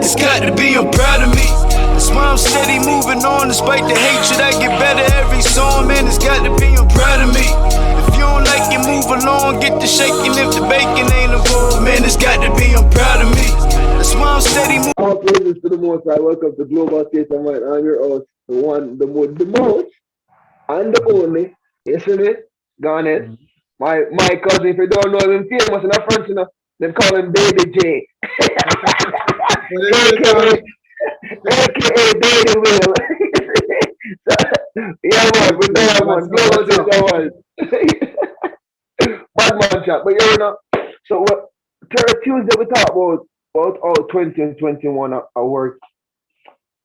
It's got to be, I'm proud of me. That's why I'm steady moving on despite the hatred. I get better every song, man. It's got to be, I'm proud of me. If you don't like it, move along, get the shaking. If the bacon ain't involved, man, it's got to be, I'm proud of me. That's why I'm steady moving. All praises to the Most High. Welcome to Global Case of Mind. I'm your host, the one, the most, and the only. Yes, me, Garnet. My cousin, if you don't know him, famous in the front, you know, they call him Baby J. AKA Baby Will. So, yeah, man, we know one. Global Case of Mind. Bad man chat. But you know, so what? Tuesday we talk about all 20 and 21 at work.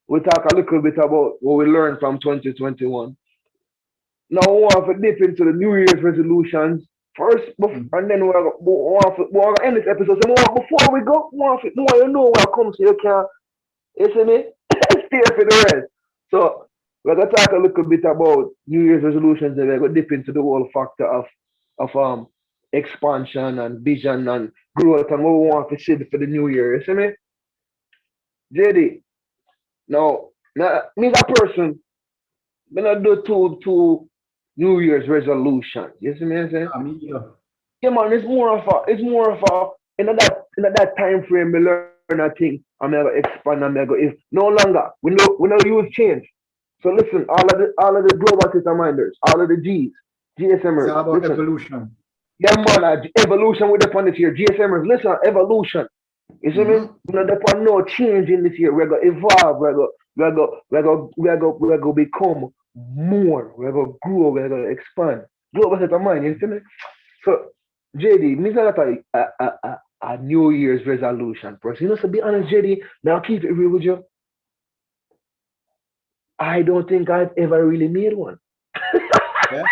We talk a little bit about what we learned from 2021. Now we want to dip into the New Year's resolutions first, and then we want to end this episode. So before we go, we want you know what comes so you can, you see me, stay for the rest. So we're gonna talk a little bit about New Year's resolutions, and we're gonna dip into the whole factor of expansion and vision and growth and what we want to see for the new year. You see me, JD? Now, me as a person, me not do two New Year's resolutions. You see me? I say? Yeah, man. It's more of a in that time frame. Me learn a thing. I'm gonna expand. I'm gonna go. If no longer we know use change. So listen, all of the global system minders, all of the G's, It's GSMers, all about listen. evolution. Yeah, man, evolution with the fun this year. GSMers, listen, evolution. You see me? We not depend no change in this year. We're gonna evolve. We're gonna become more. We're gonna grow. We're gonna expand. Global set of mind. You see me? So, JD, me say that a New Year's resolution person. You know, to be honest, JD, now keep it real with you. I don't think I've ever really made one. Yeah.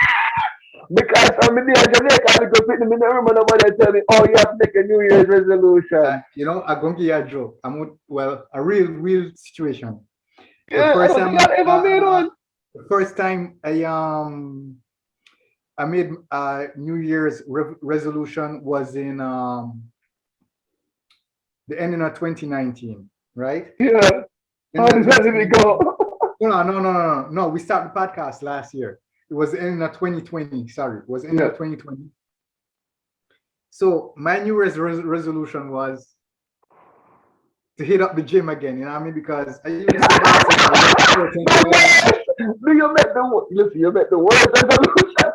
Because I'm in Jamaica, I go fit them in the room and nobody tell me, oh, you have to make a New Year's resolution. I'm going to give you a joke. A real situation. Yeah, I don't think I've ever made one. The first time I made a New Year's resolution was in the ending of 2019, right? Yeah. How does that even go? No. We started the podcast last year. It was the ending of 2020. Sorry, it was the ending of 2020. So my New Year's resolution was to hit up the gym again. You know what I mean? Because I used to you met the worst resolution.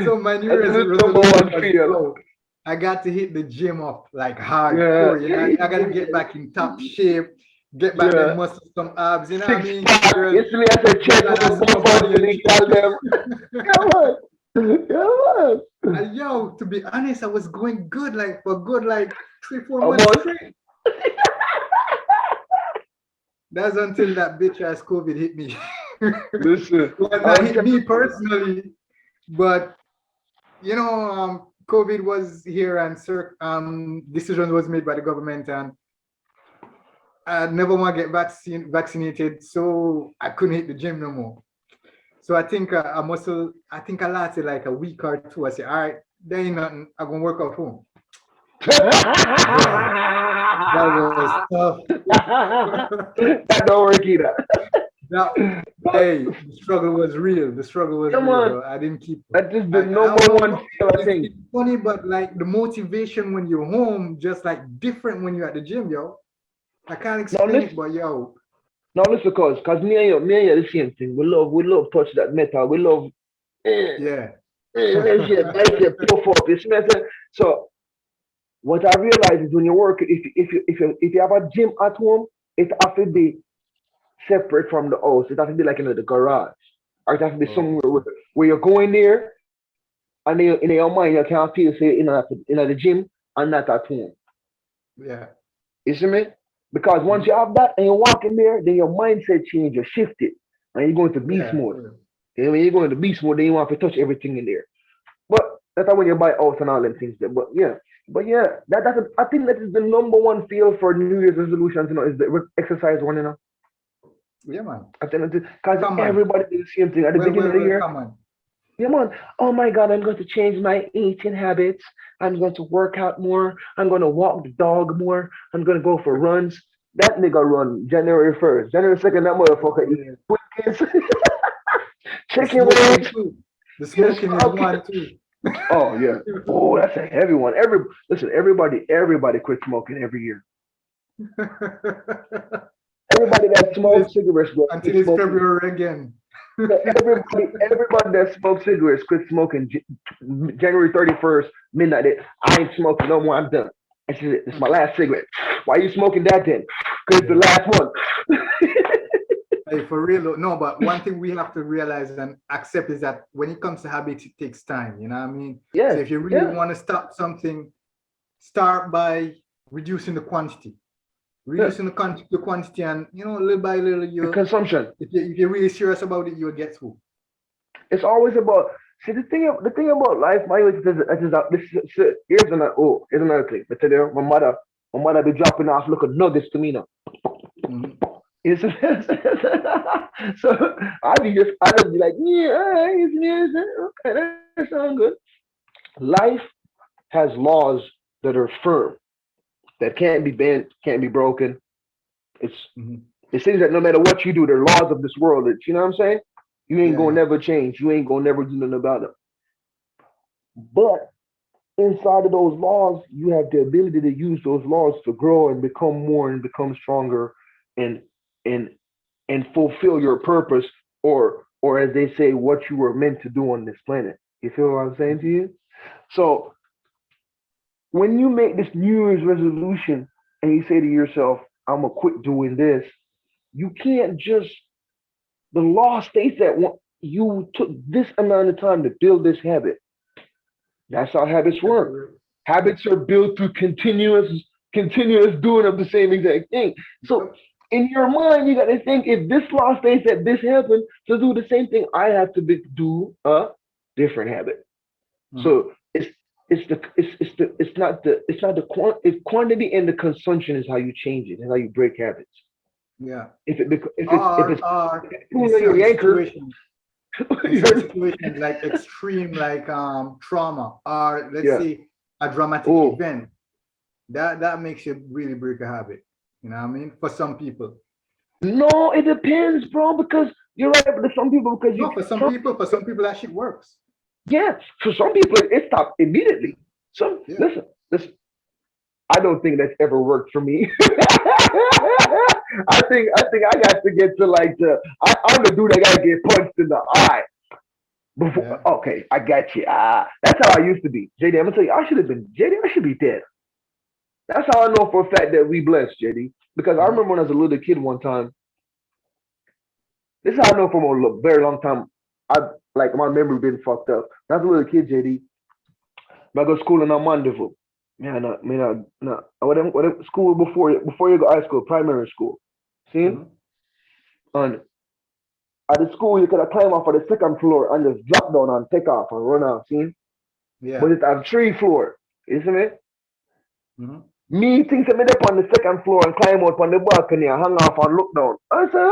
So my New Year's resolution was, I got to hit the gym up like hardcore. Yeah. You know? I got to get back in top shape. Get back them muscles, some abs, you know what I mean? Yesterday I said check out somebody tell them. Come on. And yo, to be honest, I was going good, like for good, like 3-4 months straight. That's until that bitch ass COVID hit me. Listen, well, not hit me personally, but you know, COVID was here and decisions was made by the government, and I never want to get vaccinated, so I couldn't hit the gym no more. So I think I lasted like a week or two. I said, all right, there ain't nothing. I'm gonna work out home. That was tough. That don't work either. Hey, the struggle was real. Bro. I didn't keep. That is the number one feel, I think. It's funny, but like the motivation when you're home, just like different when you're at the gym, yo. I can't explain it, but yo. Now listen, cause me and you the same thing. We love touch that metal. We love bicep puff up. You see me? So what I realize is when you work, if you have a gym at home, it has to be separate from the house. It has to be like the garage, or it has to be somewhere where you're going there, and in your mind you can't feel say in the gym and not at home. Yeah. You see me? Because once you have that and you walk in there, then your mindset change, you shift it, and you go into beast mode. And when you go into beast mode, then you want to touch everything in there. But that's when you buy house and all them things there. But yeah, I think that is the number one feel for New Year's resolutions. You know, is the exercise one. You know. Yeah, man. I think because everybody did the same thing at the beginning of the year. Come on. Yeah, man. Oh my God, I'm going to change my eating habits. I'm going to work out more. I'm going to walk the dog more. I'm going to go for runs. That nigga run January 1st. January 2nd, that motherfucker eat Yeah. Twinkies, The chicken smoking wings, too. The yes, smoking is okay. one too. Oh yeah. Oh, that's a heavy one. Listen, everybody quit smoking every year. Everybody that until smokes it's cigarettes bro, quit until it's smoking. February again. Yeah, everybody that smokes cigarettes quit smoking January 31st, midnight. I ain't smoking no more. I'm done. This is it. This is my last cigarette. Why you smoking that then? Because it's the Yeah. last one. Hey, for real, though. No, but one thing we have to realize and accept is that when it comes to habits, it takes time. You know what I mean? So Yes, if you really yeah, want to stop something, start by reducing the quantity. yeah. Reducing the quantity, and little by little, The consumption. if you're really serious about it, you'll get through. It's always about. See the thing about life, my here's another thing. I tell you, my mother be dropping off little nuggets to me now. Mhm. It's, so I just be like, yeah, okay, that sounds good. Life has laws that are firm, that can't be bent, can't be broken. It's Mhm. it seems that no matter what you do, there are laws of this world that you know what I'm saying. You ain't Yeah, gonna yeah, never change. You ain't gonna never do nothing about them. But inside of those laws, you have the ability to use those laws to grow and become more and become stronger and and and fulfill your purpose or as they say, what you were meant to do on this planet. You feel what I'm saying to you? So when you make this New Year's resolution and you say to yourself, I'm gonna quit doing this, you can't just the law states that you took this amount of time to build this habit. That's how habits yeah, work. for Habits are built through continuous doing of the same exact thing. So real. in your mind, you got to think if this law states that this happened, to do the same thing, I have to do a different habit. Mhm. So it's not the quantity and the consumption is how you change it and how you break habits. Yeah. If it's Or in pulling on certain your anchor, situations, you're, like extreme, like trauma, or let's yeah. say a dramatic Oh, event, that makes you really break a habit. You know what I mean? For some people. no, it depends, bro. Because you're right. But there's some people because you No, for some people that shit works. yeah. For some people, it stopped immediately. Some Yeah. listen. I don't think that's ever worked for me. I think I got to get to like I'm the dude that gotta get punched in the eye before. Yeah. Okay, I got you. That's how I used to be. JD, I'm gonna tell you, I should have been JD. I should be dead. That's how I know for a fact that we blessed JD. Because I Mhm. remember when I was a little kid one time. This is how I know from a very long time. I like my memory been fucked up. When I was a little kid, JD. I go to school in Mandeville. Whatever school before you go high school, primary school. See? Mhm. And at the school you could have climb off of the second floor and just drop down and take off and run out, see? But Yeah. it have three floor. You see me? Mhm. Me thinks I'm up on the second floor and climb out on the balcony and hang off and look down. I say,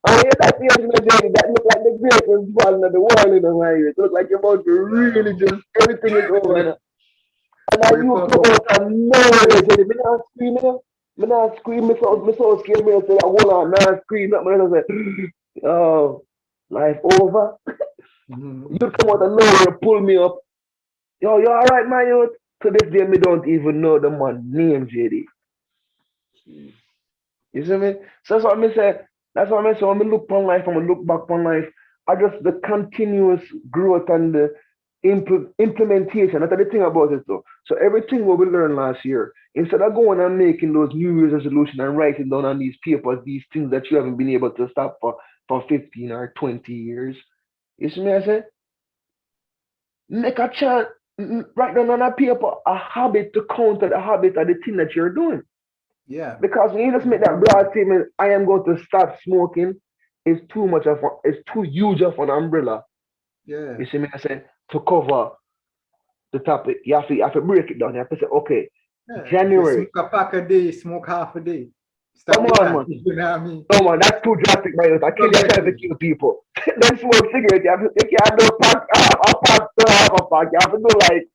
oh, yeah, that's the original Jenny. That look like the greatest ball of the world in the way. It look like you're about to really Wow. just everything is over. And I Where you you pop come up? out of nowhere, Jenny. Me not scream, me not scream. Me so scared. Me say, hold on, not scream. Me I say, oh, life over. You Mhm. come out of nowhere and pull me up. Yo, you alright, man? Youth? To this day, me don't even know the man name, JD. You see me? So that's what I say. That's what I say. When I look upon life, when I look back upon life, I just the continuous growth and the implementation. That's the thing about it though. So everything what we learned last year, instead of going and making those New Year's resolutions and writing down on these papers, these things that you haven't been able to stop for 15 or 20 years. You see me? I say, make a chance, write down on a paper a habit to counter the habit of the thing that you're doing. Yeah. Because when you just make that Mhm. broad statement, I am going to stop smoking, it's too huge of an umbrella. Yeah. You see me I say to cover the topic. You have to break it down. You have to say, okay, Yeah. If you January. smoke a pack a day, smoke half a day. Stop Come with on, that. man. You know what I mean? No, man, that's too drastic, man. I kill yourself to Progressive. kill people. Don't smoke cigarettes. You can't do a pack to half a pack. You have to do like,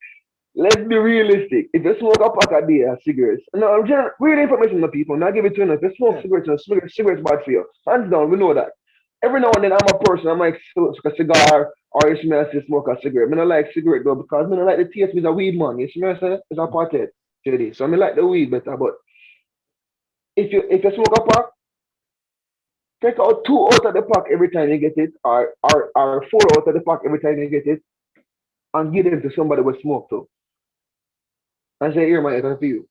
let's be realistic. If you smoke a pack a day of cigarettes, no, I'm just real information to people. Not give it to you. If you smoke Yeah. cigarettes, cigarettes bad for you. Hands down, we know that. Every now and then, I'm a person. I might smoke a cigar or you smell to smoke a cigarette. I don't like cigarette though because I don't like the taste with a weed man. You smell say it's a pothead, JD. So I like the weed better. But if you smoke a pack, take out two out of the pack every time you get it, or four out of the pack every time you get it, and give them to somebody with smoke too. And say, here, man, it's for you.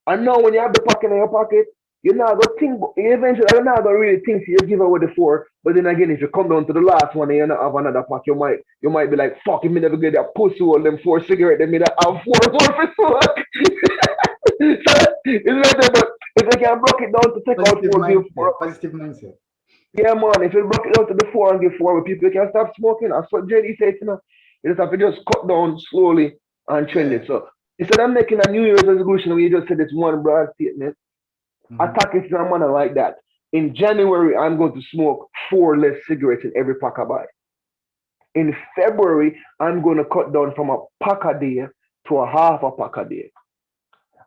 And now when you have the pack in your pocket, you're not gonna think. Eventually, you're not gonna really think. So you give away the four. But then again, if you come down to the last one and you not have another pack, you might be like, fuck, you me never get that pussy all them four cigarettes. They made have four more for smoke. So it's better, but if they can block it down to take out Positive four, give mindset. four. Positive mindset. Yeah, man, if you block it out to the four and give four, people can stop smoking. That's what JD said, you know. You just have to just cut down slowly and trend Yeah. it. So instead of making a New Year's resolution where you just said it's one broad statement, Mhm. attack it in a manner like that. In January, I'm going to smoke four less cigarettes in every pack I buy. In February, I'm going to cut down from a pack a day to a half a pack a day.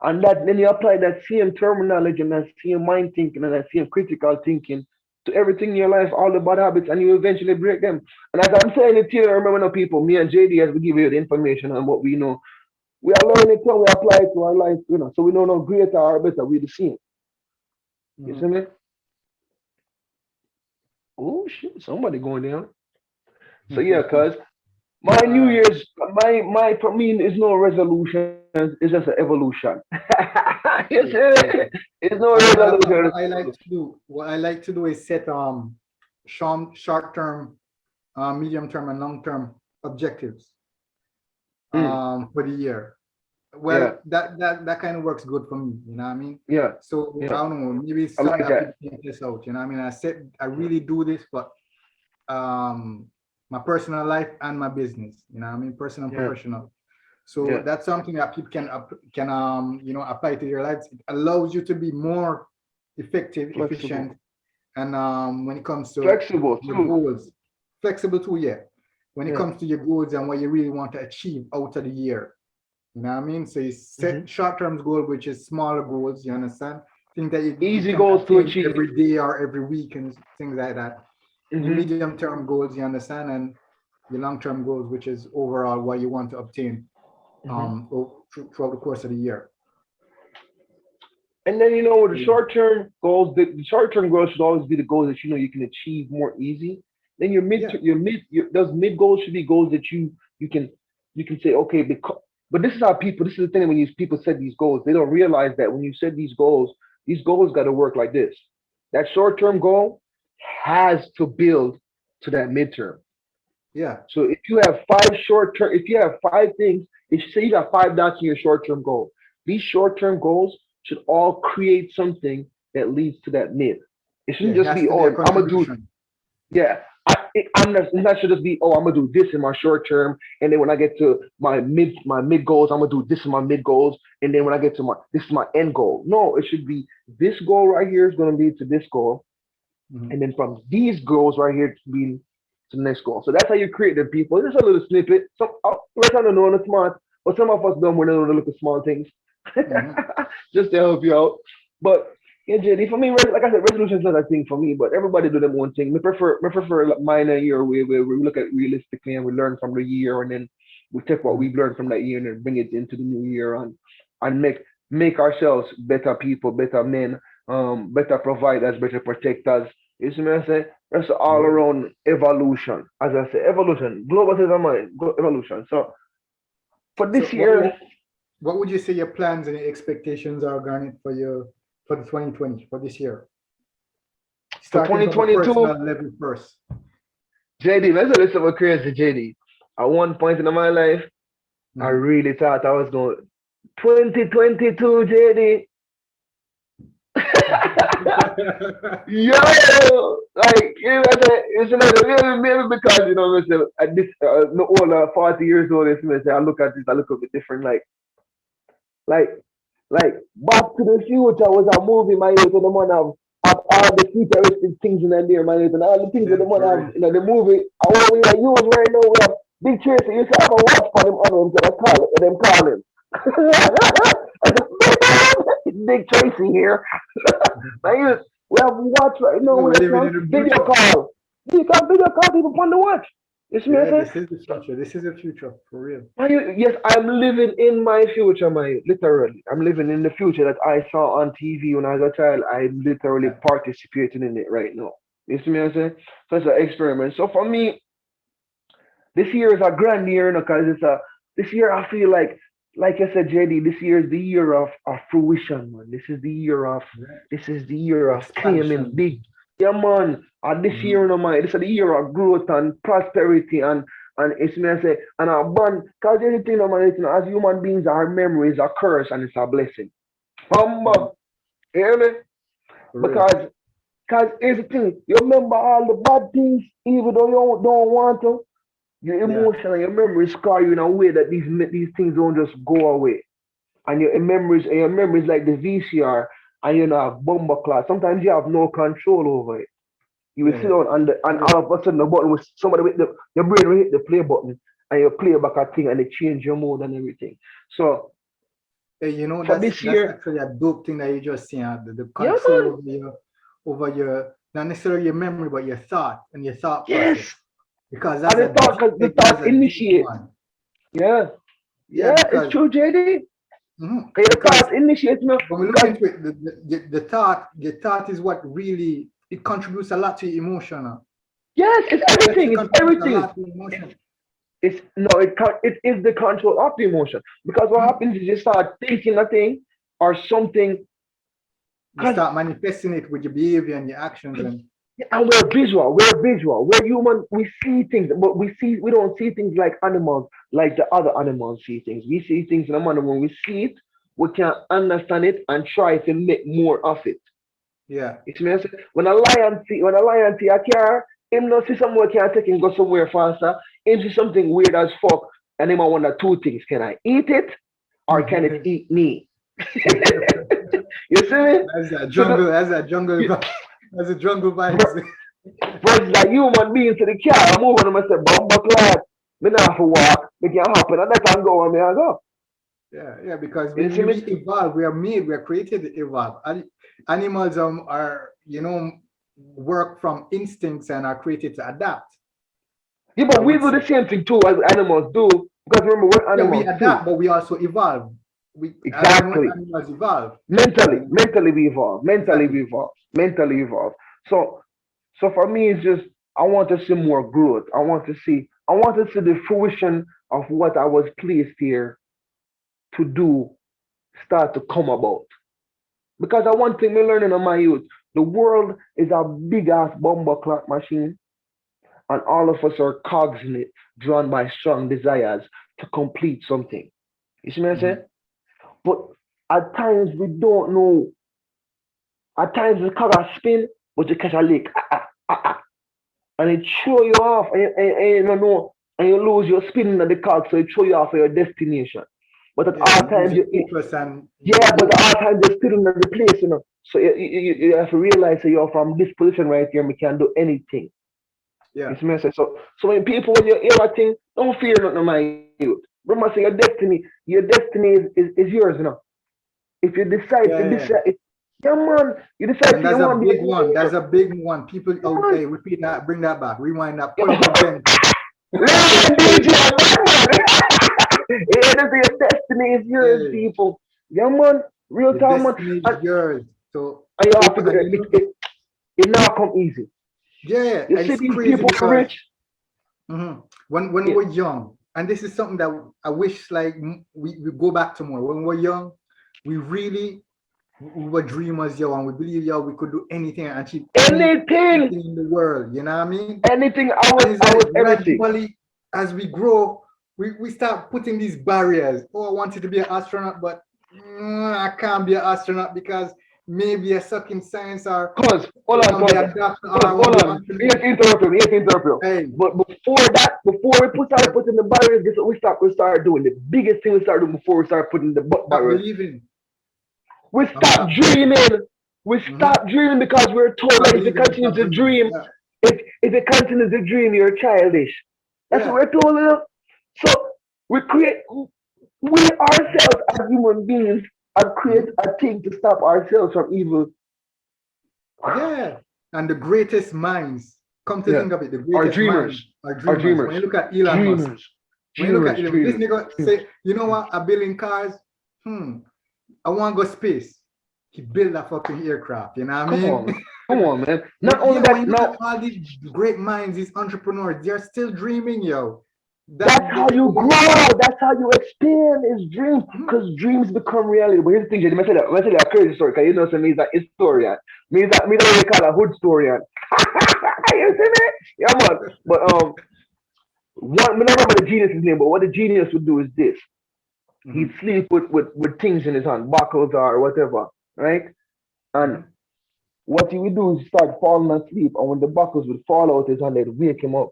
And that then you apply that same terminology and that same mind thinking and that same critical thinking to everything in your life, all the bad habits, and you eventually break them. And as I'm saying it here, remember now people, me and JD as we give you the information and what we know, we are learning it and we apply it to our life, so we know no greater or better, we're the same. You see Mhm. me? Oh shit, somebody going down. So yeah, cuz my All New right. Year's, my for me is no resolution, it's just an evolution. You see True, true. me? It's no resolution. What I like to do, is set short term, medium term, and long term objectives Mm, for the year. yeah, Well, that kind of works good for me. You know what I mean? yeah, So yeah. I don't know. Maybe it's I something like that that. people can test out. You know what I mean? I really do this, but um, my personal life and my business. You know what I mean? Personal and Yeah, professional. So yeah. that's something that people can apply to their lives. It allows you to be more effective, Flexible. efficient, and when it comes to Flexible your too. goals, flexible too. Yeah, when it Yeah. comes to your goals and what you really want to achieve out of the year. You know what I mean? So you Hmm. set short-term goal, which is smaller goals. You understand? Things that you Easy can goals to attain achieve. every day or every week and things like that. Your Hmm. medium-term goals, you understand, and your long-term goals, which is overall what you want to obtain Hmm. throughout the course of the year. And then the Yeah, short-term goals. The short-term goals should always be the goals that you can achieve more easy. Then yeah, those mid goals should be goals that you can say okay because. But this is how people. This is the thing when these people set these goals, they don't realize that when you set these goals got to work like this. That short-term goal has to build to that midterm. yeah, So if you have five things, if you say you got five dots in your short-term goal, these short-term goals should all create something that leads to that mid. It yeah. shouldn't It just has be, to be oh, a I'm gonna do, contribution. yeah. I'm not. It not should just be, oh, I'm gonna do this in my short term, and then when I get to my mid goals, I'm gonna do this in my mid goals, and then when I get to this is my end goal. No, it should be this goal right here is gonna lead to this goal, Mhm. and then from these goals right here to be to the next goal. So that's how you create the people. Just a little snippet. Let's not know the smart, but some of us don't want to know the little small things, Mhm. just to help you out. But yeah, JD, for me, like I said, resolution is not a thing for me. But everybody do them one thing. Me prefer like minor year where we look at realistically and we learn from the year, and then we take what Mhm. we've learned from that year and then bring it into the new year and make ourselves better people, better men, better providers, better protectors. You see what I say? That's all Yeah. around evolution. As I say, evolution, global state of mind, evolution. So for So this year, what would you say your plans and your expectations are, Garnet, for the 2020 for this year? for Starting from a 2022, personal level first. JD, let's listen what crazy JD. At one point in my life, I Mhm. really thought I was going 2022, JD. Yo, like it's another maybe because myself at this no older 40 years old. I look at this, I look a bit different. Like Like Back to the Future was a movie, my youth, and the man have all the futuristic things in there, my youth, and all the things that Yeah, the man for have real. in the movie. And what we are using right now, we have Big Tracy. You should have a watch for him on him, so I call it, them call him. Big Tracy here. My youth, we have watch right now, We're we living have in the video future. call. You can video call people on the watch. You see me, I Yeah, say? this is the So, future. This is the future for real. yes, I'm living in my future, my literally. I'm living in the future that I saw on TV when I was a child. I'm literally Yeah. participating in it right now. You see me, I say? So it's an experiment. So for me, this year is a grand year, because this year I feel like I said, JD, this year is the year of fruition, man. Yeah. This is the year of claiming Expansion. big. Yeah, man. And this Hmm. year, no man, this is the year of growth and prosperity and it's me I say and a bond. Cause anything, no man, as human beings, our memory is a curse and it's a blessing. Hmm. Humble, you hear me? For real. Because here's the thing, you remember all the bad things, even though you don't want to. Your Yeah. emotion and your memory scar you in a way that these things don't just go away. And your memories like the VCR, and you know have bumper class. Sometimes you have no control over it. You will sit Yeah. down and For real. all of a sudden the button with somebody with your brain will hit the play button and you play back a thing and it change your mood and everything. So Hey, for that's this year, actually a dope thing that you just see. The yeah control man, over your not necessarily your memory, but your thought and your thought process. yes. Because And the that's thought a deep initiate. one. Yeah, Yeah, yeah, it's because true, JD. mhm, Your because thought initiate, you know, when we look because into it, the thought is what really it contributes a lot to your emotional. yes, it's It actually everything, it's contributes a everything. lot to your emotion. It's no, it is the control of the emotion. Because what Mhm. happens is you start thinking a thing or something, You because start manifesting it with your behavior and your actions, and and we're human, we see things, but we don't see things like animals, like the other animals see things. We see things in a manner when we see it, we can understand it and try to make more of it. yeah, It means when a lion see a car, him not see somewhere can take him go somewhere faster. Him see something weird as fuck, and him a wonder two things: can I eat it, or can it eat me? You see me? that's that So jungle, that's that jungle, that's the jungle vibes. versus like human beings to the car, I move on and I say, Bumba clad, me not have to walk, me can hop in and that can go and me I go. Yeah, yeah, because You see we me? evolve, we are created to evolve. Animals are work from instincts and are created to adapt. Yeah, I but we would do say. the same thing too as animals do. Because remember, we're Yeah, we animals too. adapt, but we also evolve. We Exactly. animals evolve. Mentally, You know? mentally we evolve. Mentally Exactly. we evolve. Mentally evolve. So so for me it's just I want to see more growth. I want to see the fruition of what I was placed here to do start to come about. Because I one thing me learning on my youth, the world is a big ass bomber clock machine, and all of us are cogs in it, drawn by strong desires to complete something. You see what I say? Mhm. But at times we don't know. At times the cog a spin, but you catch a leak, and it throw you off, and you don't know, and you lose your spin in the cog, so it throw you off of your destination. But at Yeah, all you lose times your you focus and yeah, you but go. at all times you're still in the place, you know. So you have to realize that you're from this position right here, we can do anything. Yeah. You see me? I say, so when people when you hear a thing, don't fear nothing, my youth. Remember, say your destiny is yours, you know. If you decide Yeah, to yeah. decide, yeah, man, you decide And to you that's a want to be a big one. millionaire, That's a big one. People, yeah, oh, man. hey, repeat that, bring that back, rewind that, pull up again. Listen, DJ, man. Yeah, that's your destiny is yours, Hey, people. Yeah, man. Real the time, man. destiny is And, yours. So, and you have to go, and you know, it now come easy. yeah, yeah, You and see it's these crazy people because rich. when Yeah. we're young, and this is something that I wish like we go back to more. When we're young, we really we were dreamers, yo, and we believe, yo, we could do anything and achieve Anything, anything in the world. You know what I mean? anything. And it's I like was everything. gradually, as we grow, we start putting these barriers. Oh, I wanted to be an astronaut, but I can't be an astronaut because maybe I suck in science or I want to be a doctor or I want to Hold be an on. You entrepreneur. have to interrupt you. You have to interrupt you. Hey, But before that, before we put in the barriers, guess what we start doing? The biggest thing we start doing before we start putting the stop barriers. believing. We I'm stop stop believing. dreaming. We Mm-hmm. stop dreaming because we're told Stop that if you believing and continue stop to dreaming. dream, Yeah. if you continue to dream, you're childish. That's what Yeah. we're told. So we create, we ourselves as human beings have created Mm-hmm. a thing to stop ourselves from evil. Yeah. And the greatest minds, come to Yeah, think of it, the our greatest minds dreamers, are our dreamers. When dreamers, you look at Elon Musk, dreamers, when you look at dreamers, Elon, this dreamers, nigga dreamers. say, you know what, I build in cars, hmm, I want to go space. He built a fucking aircraft, you know what I Come mean? on, man. Come on, man. Not But only yeah, when you that, look at now all these great minds, these entrepreneurs, they're still dreaming, yo. that's That how they you only grow. That's how you expand is dreams. Mhm. Because dreams become reality. But here's the thing, Jay. Let me tell you a crazy story. Because you know, so me is a historian. Me that what they call a hood historian. You see me? Yeah, man. But me not remember the genius's name, but what the genius would do is this. He'd Mhm. sleep with things in his hand, buckles or whatever, right? And Mhm. what he would do is start falling asleep, and when the buckles would fall out his hand, they'd wake him up.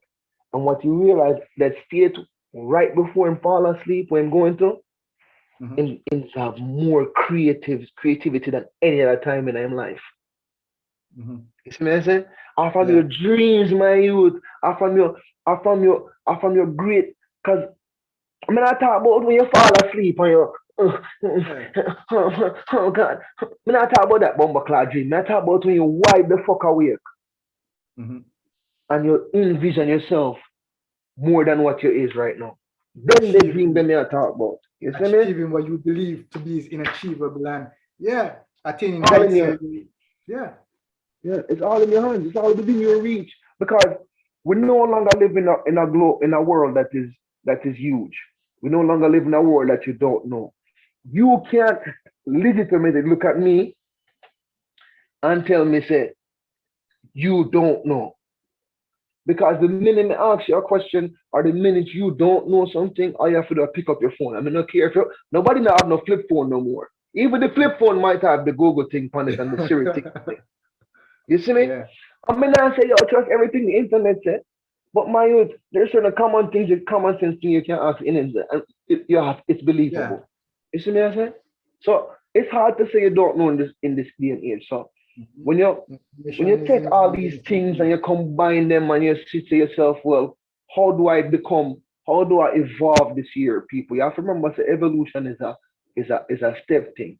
And what he realized that state right before him fall asleep when going to Mhm. in have more creativity than any other time in his life. Mhm. You see me I say? I from your Yeah. dreams, my youth. I from your great cause I mean I talk about when you fall asleep and you Yeah. oh God. I mean I talk about that bomber cloud dream. I talk about when you wide the fuck awake Mhm. and you envision yourself more than what you is right now. Then the dream Achieving, them you talk about. You see me? achieving what you believe to be is inachievable, and yeah, attaining All in heights. your Yeah. yeah, it's all in your hands. It's all within your reach. Because we no longer live in a world that is huge. We no longer live in a world that you don't know. You can't legitimately look at me and tell me say you don't know. Because the minute I ask you a question or the minute you don't know something, all you have to do is pick up your phone. I mean, not care if you, nobody now have no flip phone no more. Even the flip phone might have the Google thing on it and the Siri thing on it. You see me? Yeah. I mean, I say, yo, trust everything the internet said. But my youth, there's certain common things, the common sense thing you can ask in it, and you have, it's Yeah. believable. You see me? I say? So it's hard to say you don't know in this day and age. So Mhm. when you when Information you is take all these intelligence things and indeed. you combine them and you say to yourself, well, how do I become? How do I evolve this year, people? You have to remember, say, evolution is a step thing.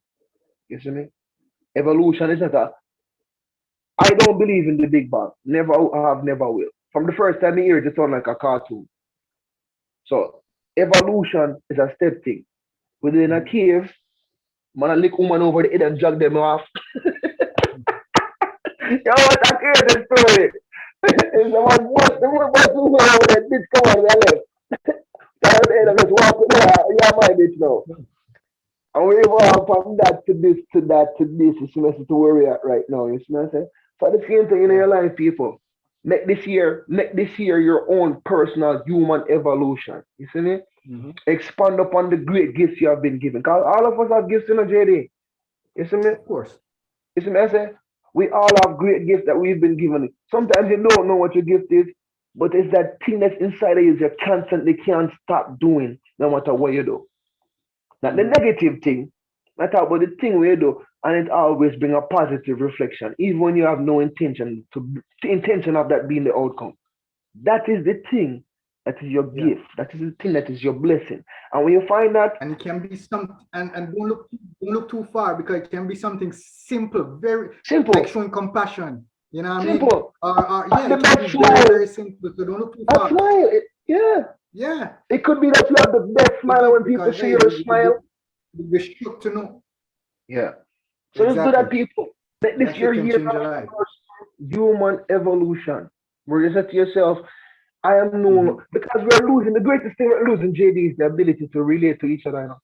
You see me? Evolution is not a I don't believe in the Big Bang. Never have, never will. From the first time I hear it, it sounds like a cartoon. So evolution is a step thing. Within a Mhm. cave, man, I lick woman over the head and drag them off. Yo, what a crazy story. It's the one bust the woman over that bitch come on the left. So I just walk with her. Yeah, my bitch now. And we evolve from that to this to that to this. You see me to where we at right now. You see me say? So the same thing in Yeah. your life, people. Make this year your own personal human evolution. You see me? Mhm. Expand upon the great gifts you have been given. Because all of us have gifts in a JD. You see me? Of course. You see me? I say we all have great gifts that we've been given. Sometimes you don't know what your gift is, but it's that thing that's inside of you you constantly can't stop doing no matter what you do. Not the Mhm. negative thing. I talk about the thing where you do, and it always bring a positive reflection, even when you have no intention the intention of that being the outcome. That is the thing that is your Yeah. gift. That is the thing that is your blessing. And when you find that And it can be some and don't look too far, because it can be something simple, very like simple, showing compassion. You know what I mean? simple, Or yeah, the it can best be very, smile, very simple. So don't look too a far. smile. Yeah, Yeah. it could be that you have the best The smile gift, when people because see hey, your smile. you'll be shocked to know. Yeah. So let's do Exactly. that, people. Let And this that shit year can here change your life. human evolution. Where you say to yourself, I am Mhm. no because we're losing the greatest thing we're losing, JD, is the ability to relate to each other now.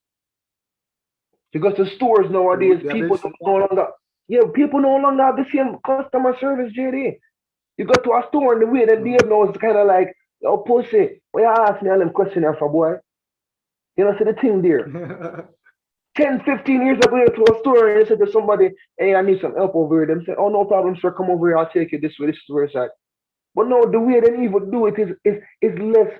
Because the stores nowadays, The people ability to don't no what? longer yeah, people no longer have the same customer service, JD. You go to a store and the way that they Mhm. know it's kinda like, oh pussy, why you ask me all them questions here for boy? You know, see the thing there. 10, 15 years ago, you go to a store and you say to somebody, hey, I need some help over here. Them say, oh, no problem, sir, come over here, I'll take you this way, this is where it's at. But no, the way they even do it is less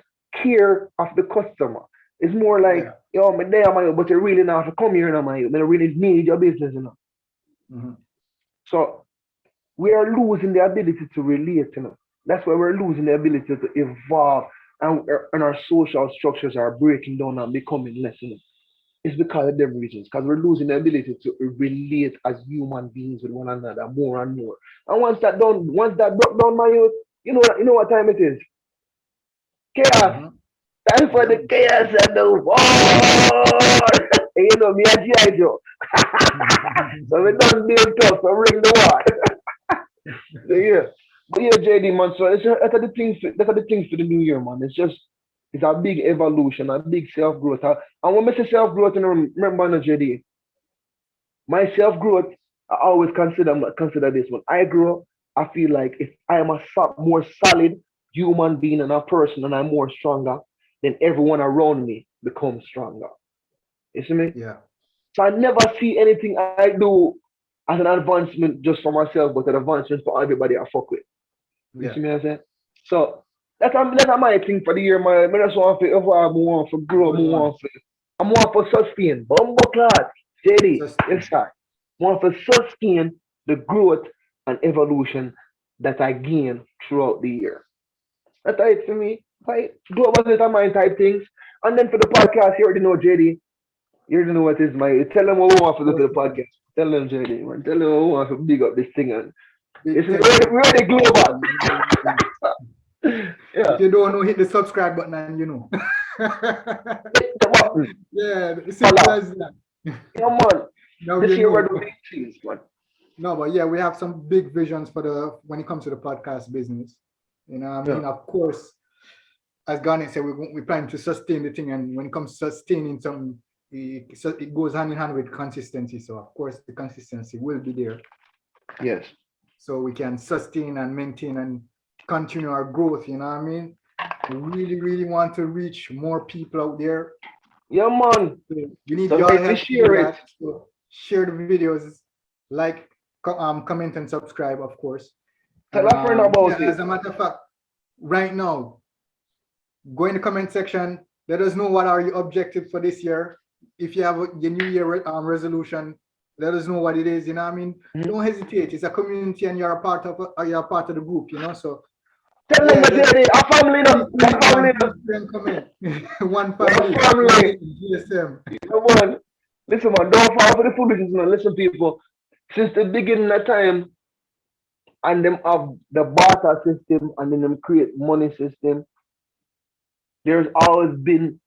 care of the customer. It's more like, Yeah. yo, me there, man, but you really not have to come here now, man. You really need your business, you know. Mhm. So we are losing the ability to relate. That's why we're losing the ability to evolve, and our social structures are breaking down and becoming less. It's because of them reasons, because we're losing the ability to relate as human beings with one another more and more. And once that broke down, my youth, you know what time it is? Chaos. Mhm. Time for Yeah, the chaos and the war. Me and G.I. Joe. So we done being tough, so ring the war. So, yeah. But yeah, JD, man, so that's the things for the new year, man. It's a big evolution, a big self-growth. And when I say self-growth, remember, no, JD, my self-growth, I always consider this. When I grow, I feel like if I am a more solid human being and a person and I'm more stronger, then everyone around me becomes stronger. You see me? yeah, So I never see anything I do as an advancement just for myself, but an advancement for everybody I fuck with. You yeah. see me? I say. So that's my thing for the year, man. I just want to evolve, I want to grow, I Good one. want to sustain. Bumbo class, steady, yes Sustain. sir. I want to sustain the growth and evolution that I gain throughout the year. That's it for me. Right? Global state of mind type things. And then for the podcast, you already know JD. You already know what is my. Tell them what we want to do for the Personal. podcast. Tell them JD, man. Tell them what we want to big up this thing. And Big this is thing. we're already global. If Yeah. you don't know, hit the subscribe button and you know. Hit the button. Yeah, simple Follow. as that. Yeah, man. Now This you year we're know. doing things, man. No, but yeah, we have some big visions for the when it comes to the podcast business. I Yeah. mean, of course, as Garnet said, we plan to sustain the thing, and when it comes to sustaining something, it goes hand in hand with consistency. So of course, the consistency will be there, Yes. so we can sustain and maintain and continue our growth. You know what I mean? We really, really want to reach more people out there. Yeah, man. So we need So your guys, to help to do share it. that. So share the videos, like, comment and subscribe, of course. Tell And a friend yeah, about it. as a matter of fact, right now, go in the comment section. Let us know what are your objectives for this year. If you have your New Year resolution, let us know what it is. You know what I mean? Mhm. Don't hesitate. It's a community, and you're a part of the group. So Tell them yeah, that let's JD, a family, no. please, A please, man, family, no. please, friend, comment. One One family, one family. GSM. Yeah, man. Listen, man. Don't fall for the foolishness, man. Listen, people. Since the beginning of time, and them have the barter system, and then them create money system, there's always been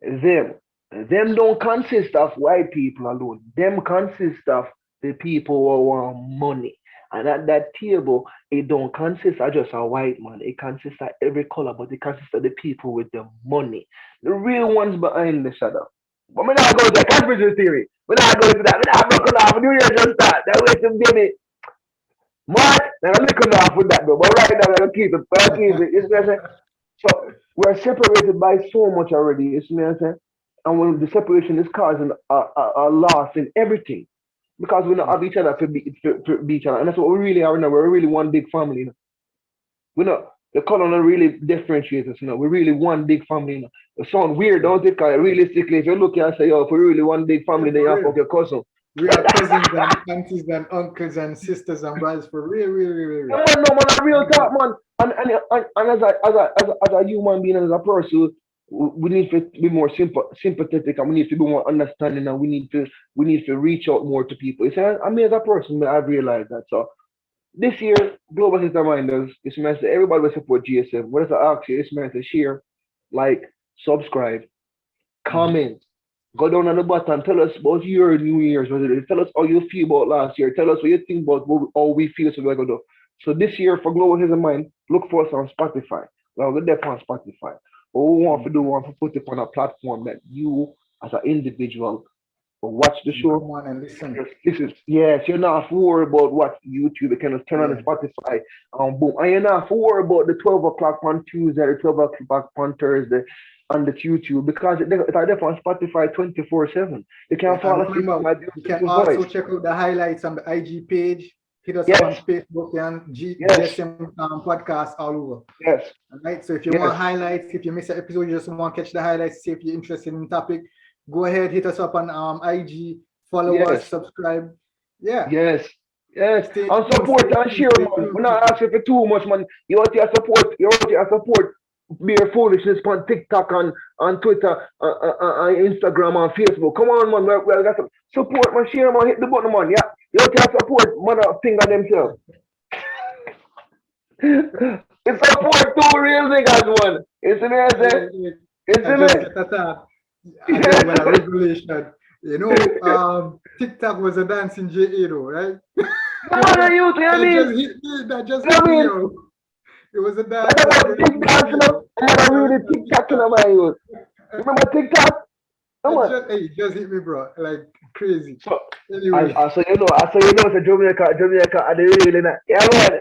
them. Them don't consist of white people alone. Them consist of the people who want money. And at that table, it don't consist of just a white man. It consists of every color, but it consists of the people with the money. The real ones behind the shadow. But we're not going to the conspiracy theory. We're not going to that. We're not going to off. New Year just start. That way to baby. Mark, now I'm looking off with that though. But right now, I'm going to keep it. I'll keep it. You see what I'm saying? So we're separated by so much already. You see what I'm saying? And when the separation is causing a loss in everything because we don't have each other to be each other, and that's what we really are now. We're really one big family. We're not the color don't really differentiate us. We're really one big family. It sounds weird, don't it? Because realistically, if you look here and say, "Oh, if we're really one big Yeah, family," then you for have real. fuck your cousin. We are cousins and aunties and uncles and sisters and brothers for real, real, real, real, Yeah, real. man, no, man, a real Mhm. talk, man. And as a human being, as a person, we need to be more sympathetic, and we need to be more understanding, and we need to reach out more to people. You see, I mean, as a person, I've realized that. So this year, Global System Minders, it's meant to everybody will support GSM. What is I ask you? It's meant to share, like, subscribe, Mhm. comment. Go down on the bottom. Tell us about your New Year's resolution. Tell us how you feel about last year. Tell us what you think about how we feel so we're gonna do. So this year for Global His Mind, look for us on Spotify. We're there on Spotify. What we want to do, we want to put it on a platform that you as an individual will watch the You come show. on and listen. Just listen. Yes, you're not have to worry about what YouTube. You can just turn on the Yeah. Spotify boom. And you're not have to worry about the 12 o'clock on Tuesday, the 12 o'clock on Thursday on the YouTube because it's there on Spotify 24/7. You Yeah, can't and fall asleep to remember, my you can beautiful also voice. check out the highlights on the IG page. Hit us up on Yes, Facebook and yes, GSM podcast all over. yes, All right. So if you want yes, highlights, if you miss an episode, you just want to catch the highlights, see if you're interested in the topic, go ahead, hit us up on IG, follow us, yes. subscribe. Yeah. Yes. Yes. Stay And tuned, support stay and tuned, share, stay man. We're tuned, not people. asking for too much, man. You want your support bare foolishness on TikTok and Twitter and Instagram and Facebook. Come on, man. We got some support, man. Share, man. Hit the button, man. Yeah. You want your support, man. Finger themselves. It's support two real niggas, man. Isn't Yeah, it? yeah. I Isn't just it? get a thought. I just got a revelation. TikTok was a dancing J.A. though, right? Come on, you, I That mean, just hit me. That just I hit me, mean, yo. It was a what dance that about just hit TikTok, me, you know? yo. I'm gonna Yo, read the TikTok in my youth. Remember TikTok? Come on. it just hit me, bro. Like crazy. So, Anyway. I saw you know, so Jamaica, are the real in it. Yeah, man.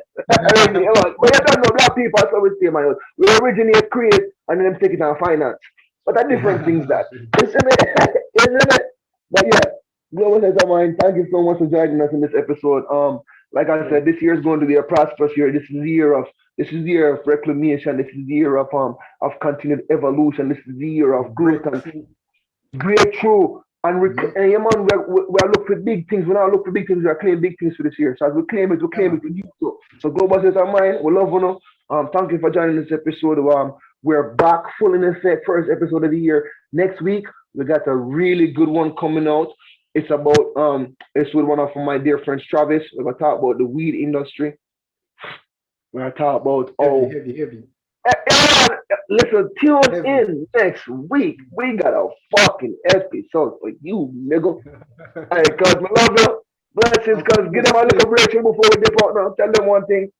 Really, yeah, man. But you don't know black people, so we say, man. We originate, create, and then take it on finance. But a different things that. Isn't it? Isn't it? But yeah, Global Heads of Mind, thank you so much for joining us in this episode. Like I said, this year is going to be a prosperous year. This is the year of reclamation. This is the year of continued evolution. This is the year of growth and Breakthrough. breakthrough. And, Yep. and yeah, man, we're looking for big things. We're not looking for big things. We're claiming big things for this year. So as we Yeah, claim man. it with you. So Global Heads of Mind, we love you. Thank you for joining this episode. We're back full in effect. First episode of the year. Next week, we got a really good one coming out. It's with one of my dear friends, Travis. We're gonna talk about the weed industry. We're gonna talk about Heavy, heavy, heavy, everyone, listen, tune heavy. in next week. We got a fucking episode for you, nigga. Hey, cuz, my love you. Blessings, Of cuz. Give them course. a little break before we dip out now. Tell them one thing.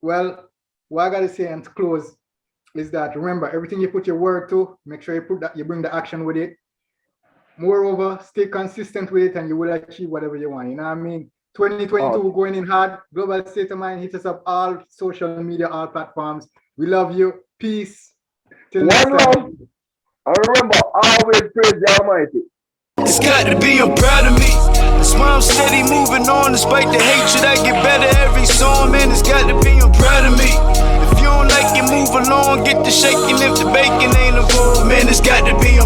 Well, what I gotta say and to close is that remember everything you put your word to, make sure you bring the action with it. Moreover, stay consistent with it and you will achieve whatever you want. You know what I mean? Oh, 2022 going in hard. Global State of Mind, hit us up all social media, all platforms. We love you. Peace. Till next one time. love. And remember, always praise the Almighty. It's got to be, I'm proud of me. That's why I'm steady moving on despite the hatred. I get better every song, man. It's got to be, I'm proud of me. If you don't like it, move along. Get the shaking if the bacon ain't involved, man. It's got to be,